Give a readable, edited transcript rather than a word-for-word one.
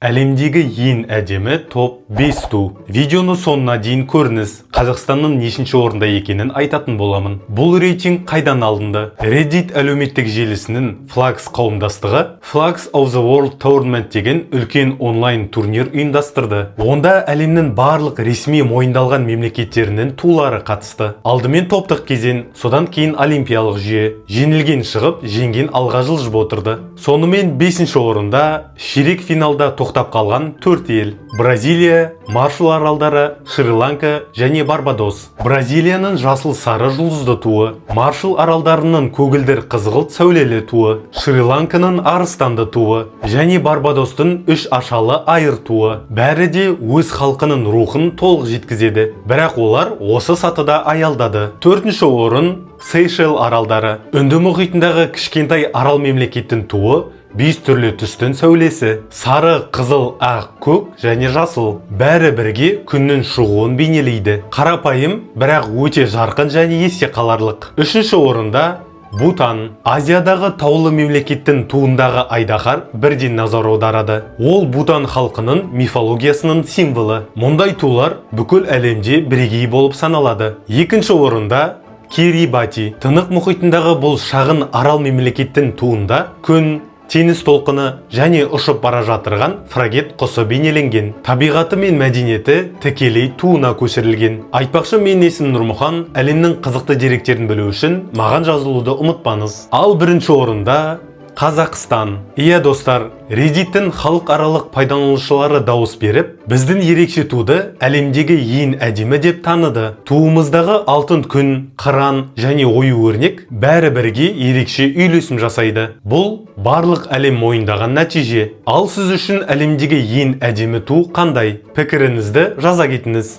Әлемдегі ең әдемі топ 5 ту. Видеоны соңына дейін көріңіз. Қазақстанның нешінші орында екенін айтатын боламын. Бұл рейтинг қайдан алынды? Reddit әлеуметтік желісінің Flags қауымдастығы Flags of the World Tournament деген үлкен онлайн турнир ұйымдастырды. Онда әлемнің барлық ресми мойындалған мемлекеттерінің тулары қатысты. Алдымен топтық кезең, содан кейін олимпиялық жүйе. Жеңілген шығып, жеңген алға жылжып отырды. Сонымен 5-ші орында ширек финалда тоқтап қалған 4 ел: Бразилия, Маршалл аралдары, Шри-Ланка және Барбадос. Бразилияның жасыл сары жұлдызды туы, Маршалл аралдарының көгілдір қызғылт сәулелі туы, Шри-Ланканың арыстанды туы және Барбадостың 3 ашалы айыр туы. Бәрі де өз халқының рухын толық жеткізеді. Бірақ олар осы сатыда аялдады. 4-ші орын Сейшел аралдары. Үнді мұхитындағы кішкентай арал мемлекеттің туы 5 түрлі түстің сәулесі: сары, қызыл, ақ, көк және жасыл. Бәрі бірге күннің шығуын бейнелейді. Қарапайым, бірақ өте жарқын және есте қаларлық. 3-ші орында Бутан. Азиядағы таулы мемлекеттің туындағы айдаһар бірден назар аударады. Ол Бутан халқының мифологиясының символы. Мұндай тулар бүкіл әлемде бірегей болып саналады. 2-ші орында Кирибати. Тынық мұхитындағы бұл шағын арал мемлекеттің туында күн, теңіз толқыны және ұшып бара жатырған фрегат құсы бейнеленген. Табиғаты мен мәдениеті тікелей туына көшірілген. Айтпақшы, мен есімім Нұрмұхан. Әлемнің қызықты деректерін білу үшін маған жазылуды ұмытпаңыз. Ал 1-ші орында Қазақстан. Иә достар, Reddit'тің халықаралық пайдаланушылары дауыс беріп, біздің ерекше туды әлемдегі ең әдемі деп таныды. Туымыздағы алтын күн, қыран және ою-өрнек бәрі бірге ерекше үйлесім жасайды. Бұл барлық әлем мойындаған нәтиже. Ал сіз үшін әлемдегі ең әдемі ту қандай? Пікіріңізді жаза кетіңіз.